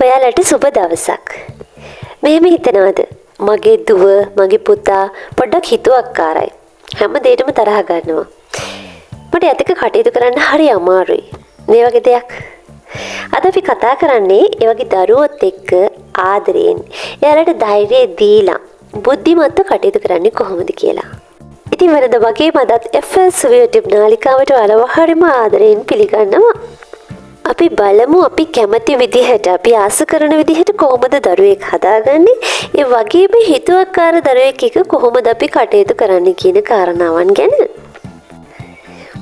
ඔයාලට සුබ දවසක්. මෙහෙම හිතනවද? මගේ දුව, මගේ පුතා පොඩ්ඩක් හිතුවක්කාරයි. හැම දෙයකම තරහ ගන්නවා. මට ඇතක කටයුතු කරන්න හරි අමාරුයි. මේ වගේ දෙයක්. අද අපි කතා කරන්නේ ඒ වගේ දරුවොත් එක්ක ආදරයෙන් එයාලට ධෛර්යය දීලා බුද්ධිමත්ව කටයුතු කරන්නේ කොහොමද කියලා. ඉතින් වෙනද වගේ මදත් FS YouTube නාලිකාවට ඔයාලව හරිම ආදරයෙන් පිළිගන්නවා. අපි බලමු අපි කැමති විදිහට අපි ආස කරන විදිහට කොහොමද දරුවෙක් හදාගන්නේ, ඒ වගේම හිතුවක්කාර දරුවෙක් එක්ක කොහොමද අපි කටයුතු කරන්න කියන කාරණාවන් ගැන.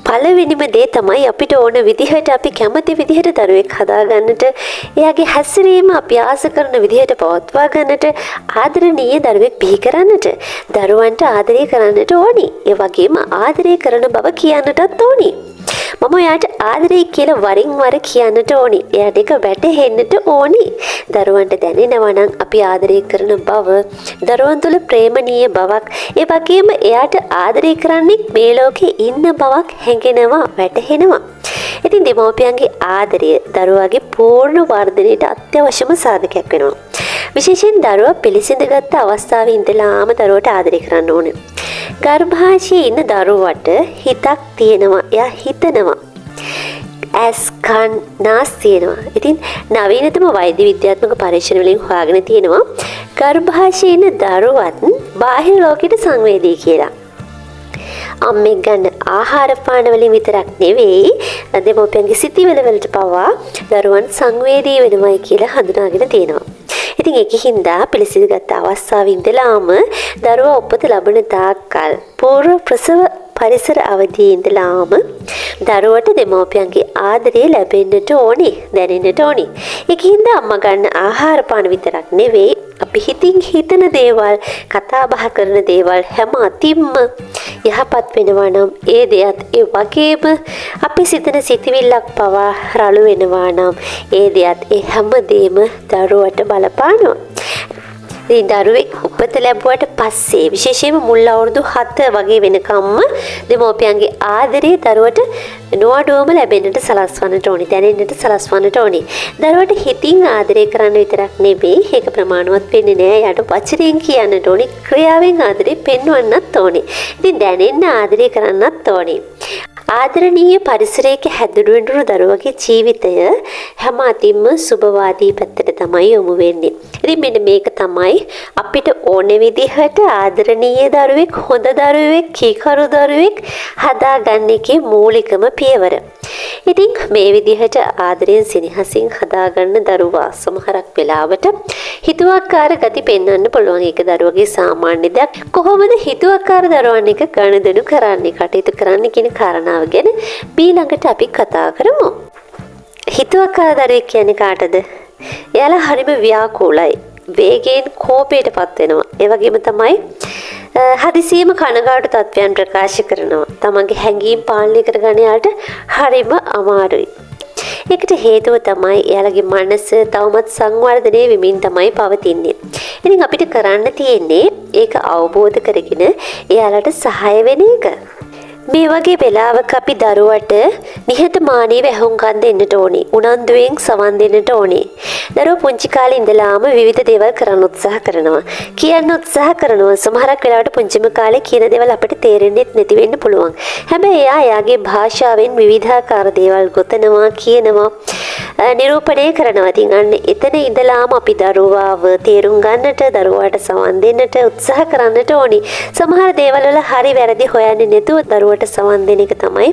පළවෙනිම දේ තමයි අපිට ඕන විදිහට අපි කැමති විදිහට දරුවෙක් හදාගන්නට, එයාගේ හැසිරීම අපි ආස කරන විදිහට පවත්වා ගන්නට, ආදරණීය දරුවෙක් බිහි කරන්නට, දරුවන්ට ආදරය කරන්නට ඕනි. ඒ වගේම ආදරය කරන බව කියන්නටත් ඕනි. මම එයාට ආදරේ කියලා වරින් වර කියන්නට ඕනි. එයාට ඒක වැටහෙන්නට ඕනි. දරුවන්ට දැනෙනවා නම් අපි ආදරය කරන බව, දරුවන් තුළ ප්‍රේමණීය බවක්, ඒ වගේම එයාට ආදරය කරන්නේ මේ ලෝකේ ඉන්න බවක් හැඟෙනවා, වැටහෙනවා. ඉතින් දෙමව්පියන්ගේ ආදරය දරුවාගේ පූර්ණ වර්ධනයට අත්‍යවශ්‍යම සාධකයක් වෙනවා. විශේෂයෙන් දරුවා පිළිසිඳගත් අවස්ථාවේ ඉඳලාම දරුවට ආදරය කරන්න ඕන. ගර්භාෂයේ ඉන්න දරුවට හිතක් තියෙනවා. එයා හිතනවා. ඇස් කන් නාස් තියෙනවා. ඉතින් නවීනතම වෛද්‍ය විද්‍යාත්මක පරීක්ෂණ වලින් හොයාගෙන තියෙනවා ගර්භාෂයේ ඉන්න දරුවත් බාහිර ලෝකෙට සංවේදී කියලා. අම්මෙක් ගන්න ආහාර පාන වලින් විතරක් නෙවෙයි, දෙමව්පියන්ගේ සිතිවිලි වලට පවා දරුවන් සංවේදී වෙනවයි කියලා හඳුනාගෙන තියෙනවා. ඉතින් ඒකින්දා පිළිසිඳගත් අවස්ථාවේ ඉඳලාම දරුවා උපත ලබන තාක්කල් පූර්ව ප්‍රසව පරිසර අවධියේ ඉඳලාම දරුවට දෙමව්පියන්ගේ ආදරය ලැබෙන්නට ඕනි, දැනෙන්නට ඕනි. ඒකින්දා අම්මා ගන්න ආහාර පාන විතරක් නෙවෙයි, අපි හිතින් හිතන දේවල්, කතා බහ කරන දේවල් හැම අතින්ම යහපත් වෙනවා නම් ඒ දෙයත් ඒ වගේම අපි සිතන සිතවිල්ලක් පවා රළු වෙනවා නම් ඒ දෙයත් ඒ හැම දෙම දරුවට බලපානවා. ඉතින් දරුවෙක් උපත ලැබුවට පස්සේ විශේෂයෙන්ම මුල් අවුරුදු 7 වගේ වෙනකම්ම දෙමව්පියන්ගේ ආදරය දරුවට නොඅඩුවම ලැබෙන්නට සලස්වන්නට ඕනි, දැනෙන්නට සලස්වන්නට ඕනි. දරුවට හිතින් ආදරය කරන්න විතරක් නෙවෙයි, ඒක ප්‍රමාණවත් වෙන්නේ නෑ. යාට වචනයෙන් කියන්නට ඕනි, ක්‍රියාවෙන් ආදරය පෙන්වන්නත් ඕනි. ඉතින් දැනෙන්න ආදරය කරන්නත් ඕනි. ආදරණීය පරිසරයක හැදුණු දරුවගේ ජීවිතය හැම අතින්ම සුබවාදී පැත්තට තමයි යොමු වෙන්නේ. ඉතින් මෙන්න මේක තමයි අපිට ඕන විදිහට ආදරණීය දරුවෙක්, හොඳ දරුවෙක්, කීකරු දරුවෙක් හදාගන්න එකේ මූලිකම පියවර. ඉතින් මේ විදිහට ආදරයෙන් සිනහසින් හදාගන්න දරුවා සමහරක් වෙලාවට හිතුවක්කාර ගති පෙන්වන්න පුළුවන්. ඒක දරුවගේ සාමාන්‍ය දෙයක්. කොහොමද හිතුවක්කාර දරුවන් එක ගනුදෙනු කරන්නේ, කටයුතු කරන්නේ කියන කාරණාව ගැන ඊළඟට අපි කතා කරමු. හිතුවක්කාර දරුවෙක් කියන්නේ කාටද? එයාලා හරිම ව්‍යාකූලයි. වේගයෙන් කෝපයටපත් වෙනවා. ඒ වගේම තමයි හදිසියෙම කනගාටු තත්ත්වයන් ප්‍රකාශ කරනවා. තමන්ගේ හැඟීම් පාලනය කරගන්න යාට හරිම අමාරුයි. ඒකට හේතුව තමයි එයාලගේ මනස තවමත් සංවර්ධනය වෙමින් තමයි පවතින්නේ. ඉතින් අපිට කරන්න තියෙන්නේ ඒක අවබෝධ කරගෙන එයාලට සහාය වෙන එක. මේ වගේ වෙලාවක අපි දරුවට නිහතමානීව ඇහුම්කන් දෙන්නට ඕනේ. උනන්දුවෙන් සවන් දෙන්නට ඕනේ. දරුවා පුංචි කාලේ ඉඳලාම විවිධ දේවල් කරන්න උත්සාහ කරනවා. කියන්න උත්සාහ කරනවා. සමහරක් වෙලාවට පුංචිම කාලේ කියන දේවල් අපිට තේරෙන්නේ නැති වෙන්න පුළුවන්. හැබැයි එයාගේ භාෂාවෙන් විවිධාකාර දේවල් ගොතනවා, කියනවා, නිරූපණය කරනවා. ඉතින් අන්න එතන ඉඳලාම අපි දරුවාව තේරුම් ගන්නට, දරුවාට සවන් දෙන්නට උත්සාහ කරන්නට ඕනි. සමහර දේවල් වල හරි වැරදි හොයන්නේ නැතුව දරුවට සවන් දෙන එක තමයි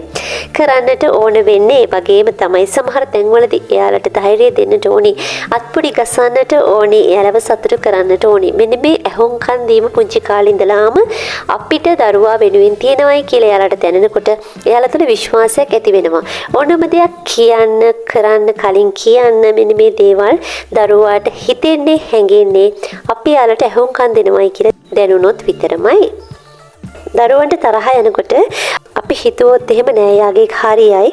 කරන්නට ඕන වෙන්නේ. ඒ වගේම තමයි සමහර තැන්වලදී එයාලට ධෛර්යය දෙන්නට ඕනි, අත්පොඩි ගසන්නට ඕනි, එයාලව සතුටු කරන්නට ඕනි. මෙන්න මේ ඇහුම්කන් දීම පුංචි කාලේ ඉඳලාම අපිට දරුවා වෙනුවෙන් තියෙනවයි කියලා එයාලට දැනෙනකොට එයාලා තුළ විශ්වාසයක් ඇති වෙනවා. ඕනම දෙයක් කියන්න, කරන්න කලින් කියන්න මෙන්න මේ දේවල් දරුවාට හිතෙන්නේ, හැඟෙන්නේ අපි යාලට ඇහුම්කන් දෙනවයි කියලා දැනුනොත් විතරමයි. දරුවන්ට තරහ යනකොට අපි හිතුවොත් එහෙම නෑ යාගේ හරියයි.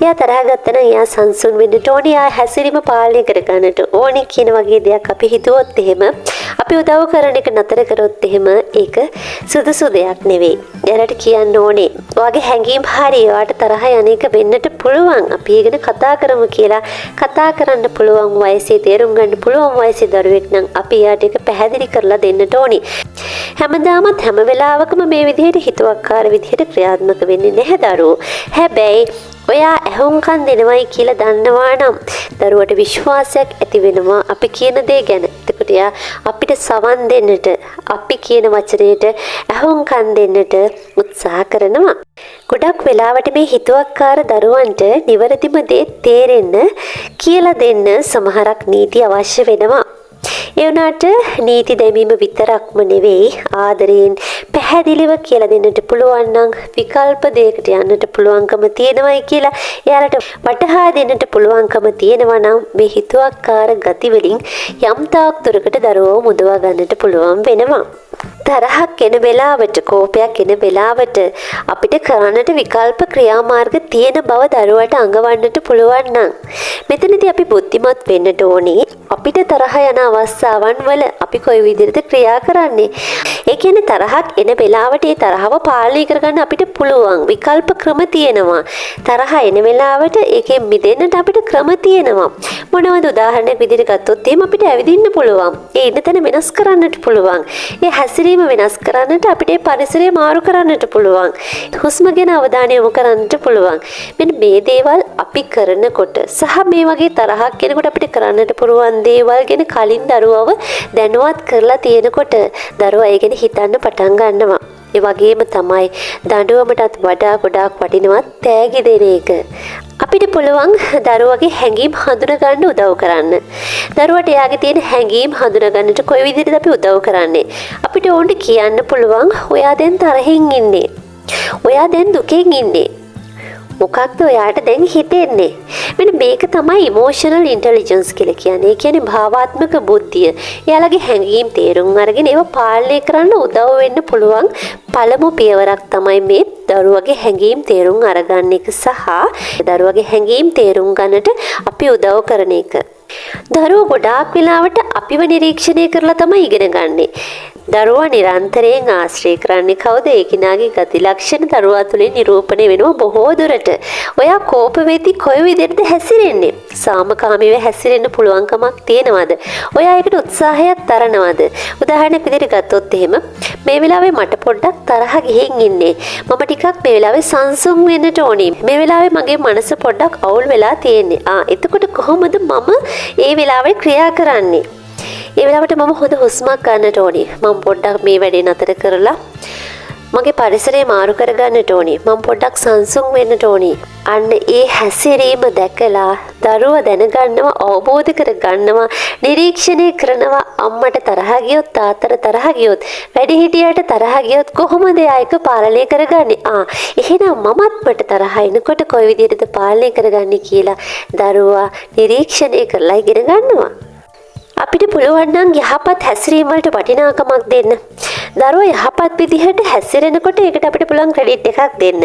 එයා තරහ ගත්තා නම් එයා සංසුන් වෙන්නට ඕනේ, එයා හැසිරීම පාලනය කර ගන්නට ඕනේ කියන වගේ දෙයක් අපි හිතුවොත් එහෙම අපි උදව් කරන එක නතර කරොත් එහෙම ඒක සුදුසු දෙයක් නෙවෙයි. එයාලට කියන්න ඕනේ. ඔයාගේ හැඟීම් හරි ඔයාට තරහ යන එක වෙන්නට පුළුවන්. අපි ඒ ගැන කතා කරමු කියලා කතා කරන්න පුළුවන් වයසේ තේරුම් ගන්න පුළුවන් වයසේ දරුවෙක් නම් අපි එයාට ඒක පැහැදිලි කරලා දෙන්නට ඕනේ. හැමදාමත් හැම වෙලාවකම මේ විදිහට හිතුවක්කාර විදිහට ක්‍රියාත්මක වෙන්නේ නැහැ දරුවෝ. හැබැයි ඔයා ඇහුම්කන් දෙනවයි කියලා දන්නවා නම් දරුවට විශ්වාසයක් ඇති වෙනවා අපි කියන දේ ගැන. එතකොට එයා අපිට සවන් දෙන්නට අපි කියන වචනයට ඇහුම්කන් දෙන්නට උත්සාහ කරනවා. ගොඩක් වෙලාවට මේ හිතුවක්කාර දරුවන්ට නිවැරදිම දේ තේරෙන්න කියලා දෙන්න සමහරක් නීති අවශ්‍ය වෙනවා. ඒ වුණාට නීති දැමීම විතරක්ම නෙවෙයි ආදරයෙන් පැහැදිලිව කියලා දෙන්නට පුළුවන් නම් විකල්ප දෙයකට යන්නට පුළුවන්කම තියෙනවයි කියලා එයාලට වටහා දෙන්නට පුළුවන්කම තියෙනවා නම් මේ හිතුවක්කාර ගති වලින් යම් තාක් දුරකට දරුවව මුදවා ගන්නට පුළුවන් වෙනවා. තරහක් එන වෙලාවට කෝපයක් එන වෙලාවට අපිට කරන්නට විකල්ප ක්‍රියාමාර්ග තියෙන බව දරුවට අඟවන්නට පුළුවන් නම් මෙතනදී අපි බුද්ධිමත් වෙන්නට ඕනේ. අපිට තරහ යන අවස්ථාවන් වල අපි කොයි විදිහටද ක්‍රියා කරන්නේ? ඒ කියන්නේ තරහක් එන වෙලාවට ඒ තරහව පාලනය කරගන්න අපිට පුළුවන් විකල්ප ක්‍රම තියෙනවා. තරහ එන වෙලාවට ඒකෙන් මිදෙන්නට අපිට ක්‍රම තියෙනවා. මොනවද උදාහරණයක් විදිහට ගත්තොත් එහෙම අපිට ඇවිදින්න පුළුවන්. ඒ ඉන්න තැන වෙනස් කරන්නට පුළුවන්. ඒ හැසිරීම වෙනස් කරන්නට අපිට පරිසරය මාරු කරන්නට පුළුවන්. හුස්ම ගැන අවධානය යොමු කරන්නට පුළුවන්. මෙන්න මේ දේවල් අපි කරනකොට සහ මේ වගේ තරහක් එනකොට අපිට කරන්නට පුළුවන් දේවල් ගැන කලින් දරුවව දැනුවත් කරලා තියෙනකොට දරුවා ඒ ගැන හිතන්න පටන් ගන්නවා. ඒ වගේම තමයි දඬුවමටත් වඩා ගොඩාක් වටිනවා තෑගි දෙන එක. අපිට පුළුවන් දරුවගේ හැඟීම් හඳුනා ගන්න උදව් කරන්න. දරුවට එයාගේ තියෙන හැඟීම් හඳුනා ගන්නට කොයි විදිහටද අපි උදව් කරන්නේ? අපිට ඕන්ට කියන්න පුළුවන් ඔයා දැන් තරහින් ඉන්නේ. ඔයා දැන් දුකෙන් ඉන්නේ. මොකක්ද ඔයාට දැන් හිතෙන්නේ? මෙන්න මේක තමයි ඉමෝෂනල් ඉන්ටෙලිජන්ස් කියලා කියන්නේ. ඒ කියන්නේ භාවාත්මක බුද්ධිය. එයාලගේ හැඟීම් තේරුම් අරගෙන ඒව පාලනය කරන්න උදව් වෙන්න පුළුවන් පළමු පියවරක් තමයි මේ දරුවගේ හැඟීම් තේරුම් අරගන්න එක සහ දරුවගේ හැඟීම් තේරුම් ගන්නට අපි උදව් කරන එක. දරුවෝ ගොඩාක් වෙලාවට අපිව නිරීක්ෂණය කරලා තමයි ඉගෙන ගන්නෙ. දරුවා නිරන්තරයෙන් ආශ්‍රය කරන්නේ කවුද? ඒ කෙනාගේ ගති ලක්ෂණ දරුවා තුළින් නිරූපණය වෙනවා බොහෝ දුරට. ඔයා කෝප වෙද්දි කොයි විදිහටද හැසිරෙන්නේ? සාමකාමීව හැසිරෙන්න පුළුවන්කමක් තියෙනවද? ඔයා ඒකට උත්සාහයක් දරනවද? උදාහරණයක් විදිහට ගත්තොත් එහෙම මේ වෙලාවේ මට පොඩ්ඩක් තරහ ගිහින් ඉන්නේ. මම ටිකක් මේ වෙලාවේ සංසුන් වෙන්නට ඕනේ. මේ වෙලාවේ මගේ මනස පොඩ්ඩක් අවුල් වෙලා තියෙන්නේ. එතකොට කොහොමද මම ඒ වෙලාවේ ක්‍රියා කරන්නේ? ඒ වෙලාවට මම හොඳ හුස්මක් ගන්නට ඕනේ. මම පොඩ්ඩක් මේ වැඩේ නතර කරලා මගේ පරිසරය මාරු කරගන්නට ඕනේ. මම පොඩ්ඩක් සංසුන් වෙන්නට ඕනේ. අන්න ඒ හැසිරීම දැකලා දරුවා දැනගන්නවා, අවබෝධ කරගන්නවා, නිරීක්ෂණය කරනවා. අම්මට තරහ ගියොත්, තාත්තට තරහ ගියොත්, වැඩිහිටියට තරහ ගියොත් කොහොමද ඒක පාලනය කරගන්නේ? එහෙනම් මමත් මට තරහ එනකොට කොයි විදිහටද පාලනය කරගන්නේ කියලා දරුවා නිරීක්ෂණය කරලා ඉගෙන ගන්නවා. අපිට පුළුවන් නම් යහපත් හැසිරීම වලට වටිනාකමක් දෙන්න. දරුවා යහපත් විදිහට හැසිරෙනකොට ඒකට අපිට පුළුවන් ක්‍රෙඩිට් එකක් දෙන්න.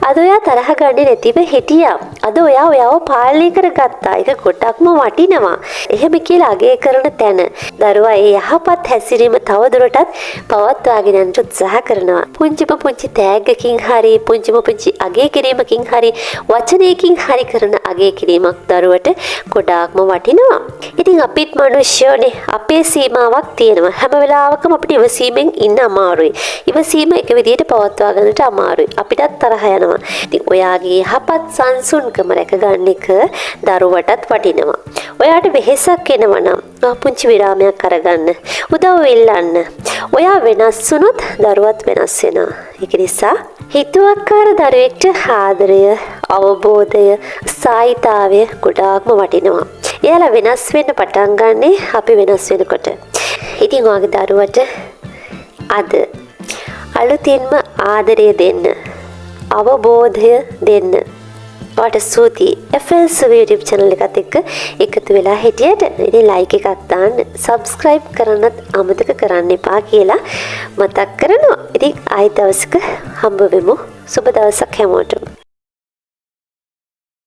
අද ඔයා තරහ ගන්නේ නැතිව හිටියා. අද ඔයාව පාලනය කරගත්තා. ඒක ගොඩක්ම වටිනවා. එහෙම කියලා අගය කරන තැන දරුවා ඒ යහපත් හැසිරීම තවදුරටත් පවත්වාගෙන යන්න උත්සාහ කරනවා. පුංචි තෑග්ගකින් හරි පුංචි අගය කිරීමකින් හරි වචනයකින් හරි කරන අගය කිරීමක් දරුවට ගොඩාක්ම වටිනවා. ඉතින් අපිත් මනුෂ්‍යෝනේ අපේ සීමාවක් තියෙනවා. හැම වෙලාවකම අපිට ඉවසීමෙන් ඉන්න අමාරුයි. ඉවසීම එක විදිහට පවත්වා ගන්නට අමාරුයි. අපිටත් තරහ යනවා. ඉතින් ඔයාගේ යහපත් සංසුන්කම රැකගන්න එක දරුවටත් වටිනවා. ඔයාට වෙහෙසක් එනවා නම් පුංචි විරාමයක් අරගන්න. උදව් ඉල්ලන්න. ඔයා වෙනස් වුණොත් දරුවත් වෙනස් වෙනවා. ඒක නිසා හිතුවක්කාර දරුවෙක්ට ආදරය, අවබෝධය, සාහිතාවය ගොඩාක්ම වටිනවා. එයාලා වෙනස් වෙන්න පටන් ගන්නේ අපි වෙනස් වෙනකොට. ඉතින් ඔයාගේ දරුවට අද අලුතින්ම ආදරය දෙන්න, අවබෝධය දෙන්න. ඔයාට ස්තුතියි. FL YouTube channel එකත් එක්ක එකතු වෙලා හිටියට. ඉතින් like එකක් දාන්න, subscribe කරන්නත් අමතක කරන්න එපා කියලා මතක් කරනවා. ඉතින් ආයෙ දවසක හම්බ වෙමු. සුබ දවසක් හැමෝටම.